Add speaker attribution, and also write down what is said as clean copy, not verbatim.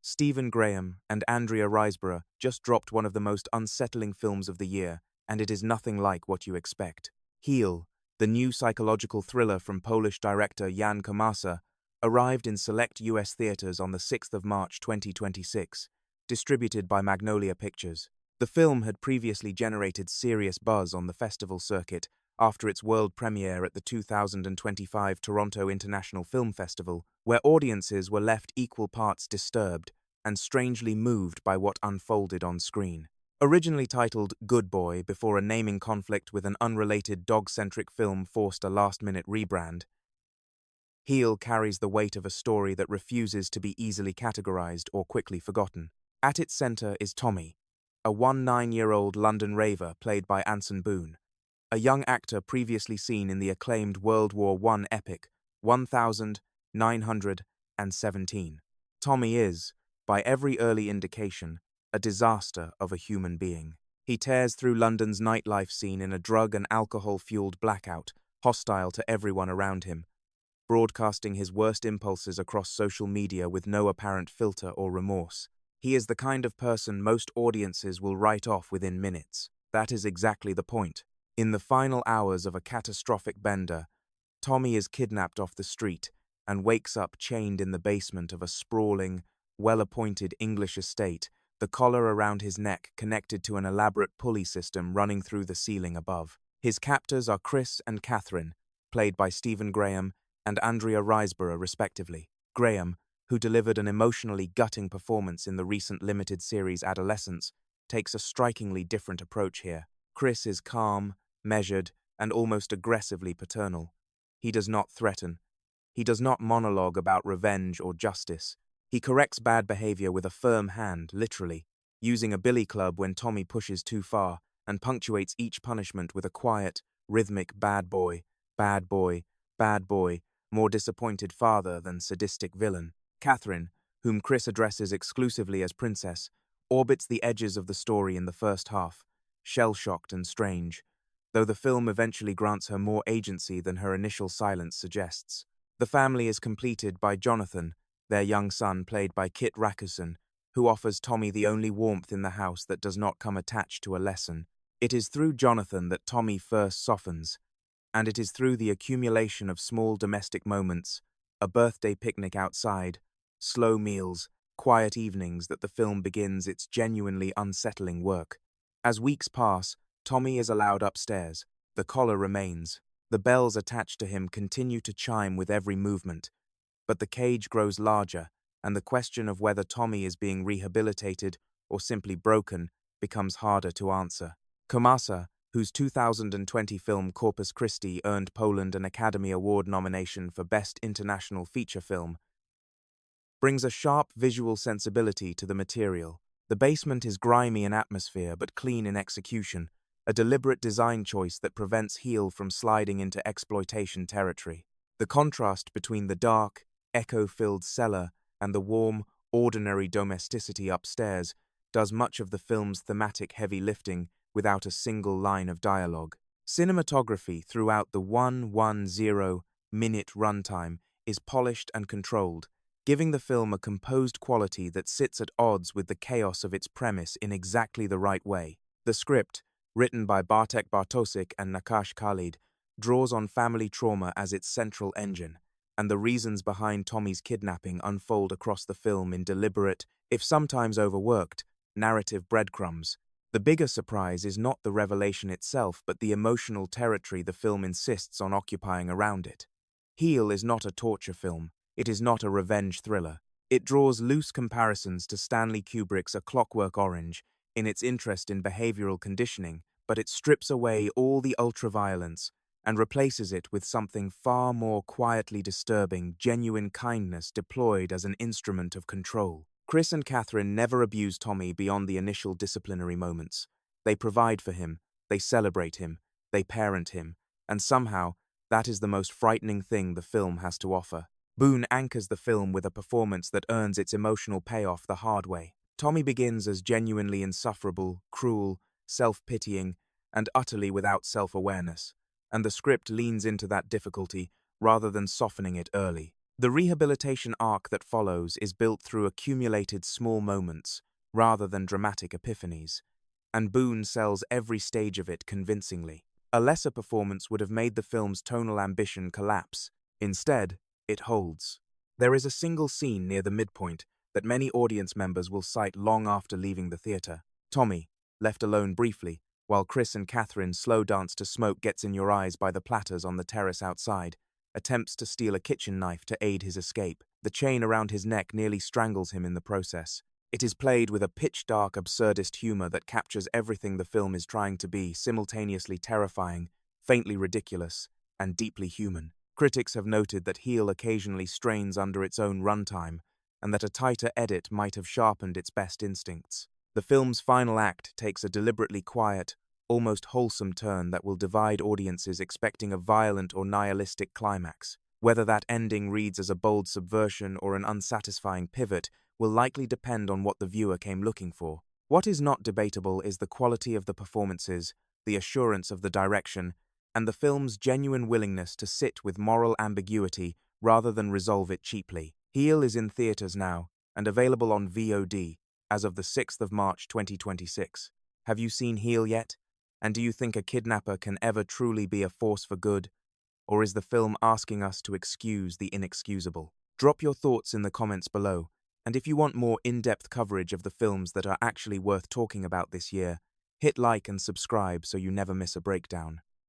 Speaker 1: Stephen Graham and Andrea Riseborough just dropped one of the most unsettling films of the year, and it is nothing like what you expect. Heel, the new psychological thriller from Polish director Jan Komasa, arrived in select US theaters on the 6th of March 2026, distributed by Magnolia Pictures. The film had previously generated serious buzz on the festival circuit after its world premiere at the 2025 Toronto International Film Festival, where audiences were left equal parts disturbed and strangely moved by what unfolded on screen. Originally titled Good Boy before a naming conflict with an unrelated dog-centric film forced a last-minute rebrand, Heel carries the weight of a story that refuses to be easily categorized or quickly forgotten. At its center is Tommy, a 19-year-old London raver played by Anson Boone, a young actor previously seen in the acclaimed World War I epic 1917. Tommy is, by every early indication, a disaster of a human being. He tears through London's nightlife scene in a drug and alcohol-fueled blackout, hostile to everyone around him, broadcasting his worst impulses across social media with no apparent filter or remorse. He is the kind of person most audiences will write off within minutes. That is exactly the point. In the final hours of a catastrophic bender, Tommy is kidnapped off the street and wakes up chained in the basement of a sprawling, well-appointed English estate, the collar around his neck connected to an elaborate pulley system running through the ceiling above. His captors are Chris and Catherine, played by Stephen Graham and Andrea Riseborough respectively. Graham, who delivered an emotionally gutting performance in the recent limited series Adolescence, takes a strikingly different approach here. Chris is calm, measured, and almost aggressively paternal. He does not threaten. He does not monologue about revenge or justice. He corrects bad behavior with a firm hand, literally, using a billy club when Tommy pushes too far, and punctuates each punishment with a quiet, rhythmic bad boy, bad boy, bad boy, more disappointed father than sadistic villain. Catherine, whom Chris addresses exclusively as Princess, orbits the edges of the story in the first half, shell-shocked and strange, though the film eventually grants her more agency than her initial silence suggests. The family is completed by Jonathan, their young son played by Kit Rakusen, who offers Tommy the only warmth in the house that does not come attached to a lesson. It is through Jonathan that Tommy first softens, and it is through the accumulation of small domestic moments, a birthday picnic outside, slow meals, quiet evenings that the film begins its genuinely unsettling work. As weeks pass, Tommy is allowed upstairs. The collar remains. The bells attached to him continue to chime with every movement. But the cage grows larger, and the question of whether Tommy is being rehabilitated or simply broken becomes harder to answer. Komasa, whose 2020 film Corpus Christi earned Poland an Academy Award nomination for Best International Feature Film, brings a sharp visual sensibility to the material. The basement is grimy in atmosphere but clean in execution, a deliberate design choice that prevents Heel from sliding into exploitation territory. The contrast between the dark, echo-filled cellar and the warm, ordinary domesticity upstairs does much of the film's thematic heavy lifting without a single line of dialogue. Cinematography throughout the 110-minute runtime is polished and controlled, giving the film a composed quality that sits at odds with the chaos of its premise in exactly the right way. The script, written by Bartek Bartosik and Nakash Khalid, draws on family trauma as its central engine, and the reasons behind Tommy's kidnapping unfold across the film in deliberate, if sometimes overworked, narrative breadcrumbs. The bigger surprise is not the revelation itself, but the emotional territory the film insists on occupying around it. Heel is not a torture film. It is not a revenge thriller. It draws loose comparisons to Stanley Kubrick's A Clockwork Orange in its interest in behavioral conditioning, but it strips away all the ultraviolence and replaces it with something far more quietly disturbing, genuine kindness deployed as an instrument of control. Chris and Catherine never abuse Tommy beyond the initial disciplinary moments. They provide for him, they celebrate him, they parent him, and somehow, that is the most frightening thing the film has to offer. Boone anchors the film with a performance that earns its emotional payoff the hard way. Tommy begins as genuinely insufferable, cruel, self-pitying, and utterly without self-awareness, and the script leans into that difficulty rather than softening it early. The rehabilitation arc that follows is built through accumulated small moments rather than dramatic epiphanies, and Boone sells every stage of it convincingly. A lesser performance would have made the film's tonal ambition collapse. Instead, it holds. There is a single scene near the midpoint that many audience members will cite long after leaving the theater. Tommy, left alone briefly, while Chris and Catherine slow dance to Smoke Gets in Your Eyes by the Platters on the terrace outside, attempts to steal a kitchen knife to aid his escape. The chain around his neck nearly strangles him in the process. It is played with a pitch-dark, absurdist humor that captures everything the film is trying to be, simultaneously terrifying, faintly ridiculous, and deeply human. Critics have noted that Heel occasionally strains under its own runtime, and that a tighter edit might have sharpened its best instincts. The film's final act takes a deliberately quiet, almost wholesome turn that will divide audiences expecting a violent or nihilistic climax. Whether that ending reads as a bold subversion or an unsatisfying pivot will likely depend on what the viewer came looking for. What is not debatable is the quality of the performances, the assurance of the direction, and the film's genuine willingness to sit with moral ambiguity rather than resolve it cheaply. Heel is in theaters now and available on VOD as of the 6th of March 2026. Have you seen Heel yet? And do you think a kidnapper can ever truly be a force for good? Or is the film asking us to excuse the inexcusable? Drop your thoughts in the comments below, and if you want more in-depth coverage of the films that are actually worth talking about this year, hit like and subscribe so you never miss a breakdown.